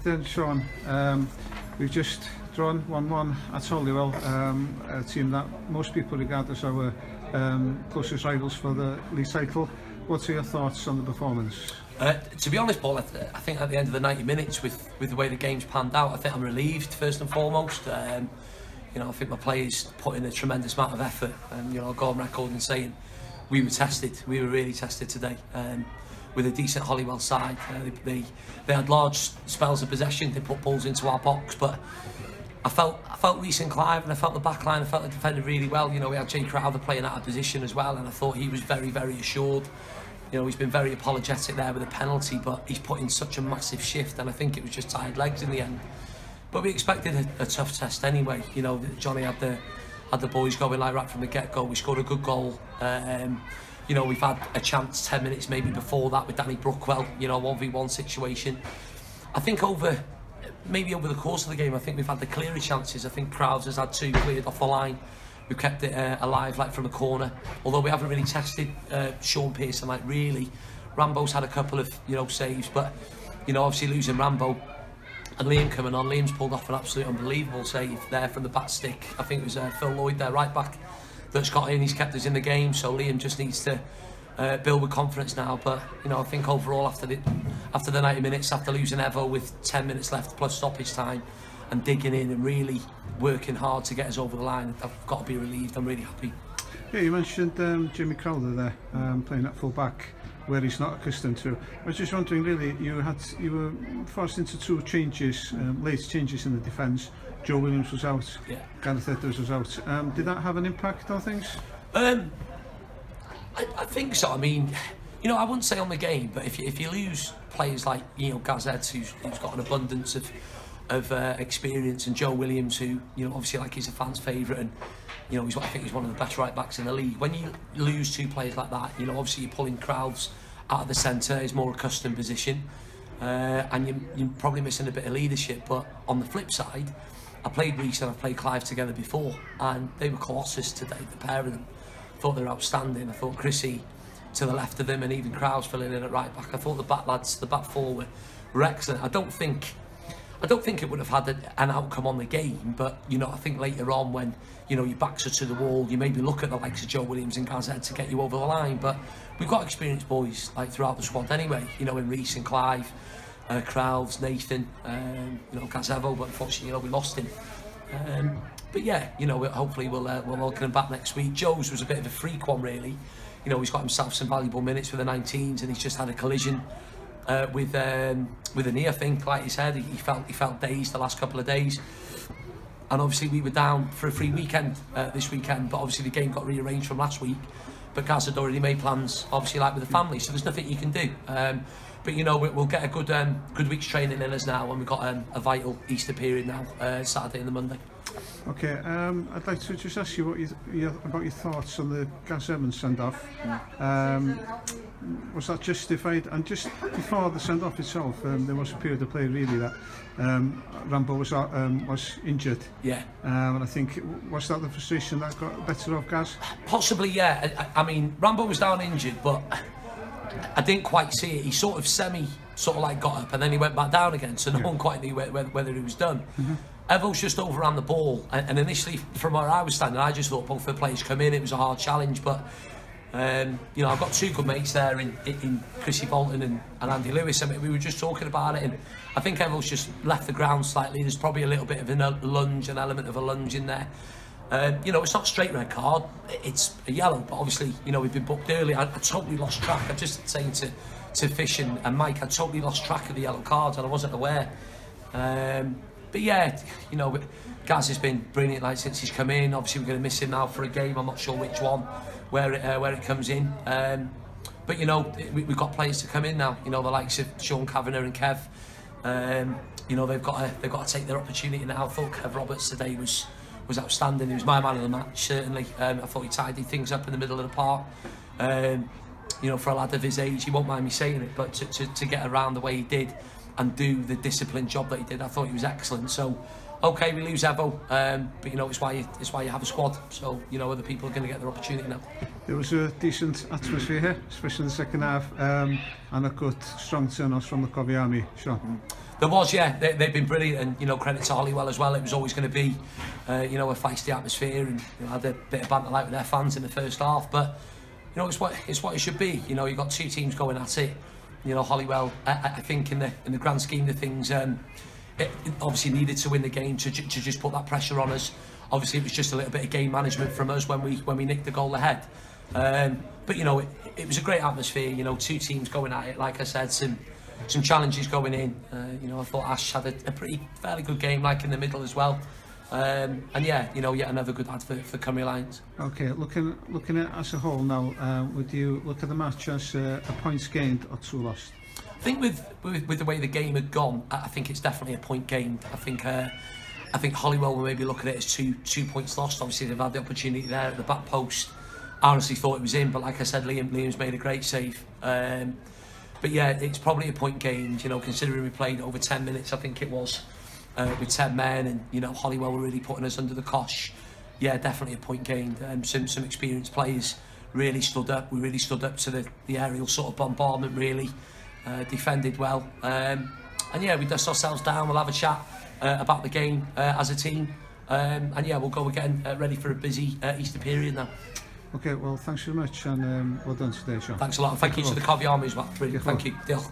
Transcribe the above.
then, Sean. We've just drawn 1-1 at Holywell, a team that most people regard as our closest rivals for the league title. What are your thoughts on the performance? To be honest, Paul, I think at the end of the 90 minutes, with the way the game's panned out, I think I'm relieved first and foremost. You know, I think my players put in a tremendous amount of effort, and you know, I'll go on record in saying we were tested. We were really tested today. With a decent Holywell side, they had large spells of possession. They put balls into our box, but I felt Reece and Clive, and I felt the back line. I felt they defended really well. You know, we had Jay Crowther playing out of position as well, and I thought he was very, very assured. You know, he's been very apologetic there with a penalty, but he's put in such a massive shift, and I think it was just tired legs in the end. But we expected a tough test anyway. You know, Johnny had the boys going like right from the get-go. We scored a good goal. You know, we've had a chance 10 minutes maybe before that with Danny Brookwell, you know, 1v1 situation. I think maybe over the course of the game, I think we've had the clearer chances. I think Crowds has had 2 cleared off the line. We've kept it alive, like from a corner. Although we haven't really tested Sean Pearson, like really. Rambo's had a couple of, you know, saves, but, you know, obviously losing Rambo and Liam coming on, Liam's pulled off an absolute unbelievable save there from the back stick. I think it was Phil Lloyd there, right back, that's got in. He's kept us in the game, so Liam just needs to build with confidence now. But you know, I think overall after the 90 minutes, after losing Evo with 10 minutes left plus stoppage time, and digging in and really working hard to get us over the line, I've got to be relieved. I'm really happy. Yeah, you mentioned Jamie Crowther there, playing at full back, where he's not accustomed to. I was just wondering, really, you were forced into 2 changes, late changes in the defence. Joe Williams was out, yeah. Gareth Edwards was out. Did that have an impact on things? I think so. I mean, you know, I wouldn't say on the game, but if you lose players like, you know, Gaz Eds, who's got an abundance of experience, and Joe Williams, who, you know, obviously like he's a fan's favourite, and you know, I think he's one of the best right backs in the league. When you lose 2 players like that, you know, obviously you're pulling Crowds out of the centre, his more accustomed position, and you're probably missing a bit of leadership. But on the flip side, I played Reece and I played Clive together before, and they were colossus today, the pair of them. I thought they were outstanding. I thought Chrissy to the left of them, and even Crowds filling in at right back. I thought the back lads, the back 4 were excellent. I don't think it would have had an outcome on the game, but you know, I think later on, when you know your backs are to the wall, you maybe look at the likes of Joe Williams and Gaz Eds to get you over the line. But we've got experienced boys like throughout the squad anyway. You know, in Reece and Clive, Crowds, Nathan, you know, Gazevo, but unfortunately, you know, we lost him. But yeah, you know, hopefully we'll welcome him back next week. Joe's was a bit of a freak one, really. You know, he's got himself some valuable minutes for the 19s, and he's just had a collision with a knee, I think, like he said. He felt dazed the last couple of days, and obviously we were down for a free weekend this weekend, but obviously the game got rearranged from last week. But Gaz had already made plans, obviously, like with the family, so there's nothing you can do. But you know, we'll get a good week's training in us now, and we've got a vital Easter period now, Saturday and the Monday. Okay, I'd like to just ask you about your thoughts on the Gaz Evans send-off. Was that justified? And just before the send-off itself, there was a period of play really that Rambo was injured. Yeah. And I think, was that the frustration that got better of Gaz? Possibly, yeah. I mean, Rambo was down injured, but I didn't quite see it. He sort of like got up, and then he went back down again, so no one quite knew whether he was done. Evo's just overran the ball, and initially from where I was standing, I just thought both the players come in. It was a hard challenge, but you know, I've got 2 good mates there in Chrissy Bolton and Andy Lewis. I mean, we were just talking about it, and I think Evo's just left the ground slightly. There's probably a little bit of an element of a lunge in there. You know, it's not a straight red card, it's a yellow, but obviously, you know, we've been booked early. I totally lost track. I'm just saying to Fish and Mike, I totally lost track of the yellow cards, and I wasn't aware. But yeah, you know, Gaz has been brilliant like since he's come in. Obviously we're going to miss him now for a game. I'm not sure which one, where it comes in. But you know, we've got players to come in now. You know, the likes of Sean Kavanagh and Kev. You know, they've got to take their opportunity now. I thought Kev Roberts today was outstanding. He was my man of the match, certainly. I thought he tidied things up in the middle of the park. You know, for a lad of his age, he won't mind me saying it, but to get around the way he did and do the disciplined job that he did, I thought he was excellent. So, okay, we lose Evo, but you know, it's why you have a squad. So, you know, other people are going to get their opportunity now. There was a decent atmosphere here, especially in the second half, and a good strong turnout from the Covey Army, Sean. There was, yeah. They've been brilliant, and you know, credit to Holywell as well. It was always going to be, you know, a feisty atmosphere, and you know, had a bit of banter like with their fans in the first half. But you know, it's what it should be. You know, you've got two teams going at it. You know, Holywell, I think in the grand scheme of things, it obviously needed to win the game to just put that pressure on us. Obviously, it was just a little bit of game management from us when we nicked the goal ahead. But you know, it was a great atmosphere. You know, two teams going at it. Like I said, some challenges going in. You know, I thought Ash had a fairly good game, like in the middle as well. And yeah, you know, yet another good ad for Cymru Lions. Okay, looking at as a whole now, would you look at the match as a points gained or two lost? I think with the way the game had gone, I think it's definitely a point gained. I think Holywell will maybe look at it as two points lost. Obviously, they've had the opportunity there at the back post. I honestly thought it was in, but like I said, Liam's made a great save. But yeah, it's probably a point gained, you know, considering we played over 10 minutes, I think it was, with 10 men, and, you know, Holywell were really putting us under the cosh. Yeah, definitely a point gained. Some experienced players really stood up. We really stood up to the aerial sort of bombardment, really. Defended well. And yeah, we dust ourselves down. We'll have a chat about the game as a team. And yeah, we'll go again, ready for a busy Easter period now. Okay, well, thanks very much, and well done today, Sean. Thanks a lot, and thank you to the Covey Army as well. Brilliant, thank you. Deal.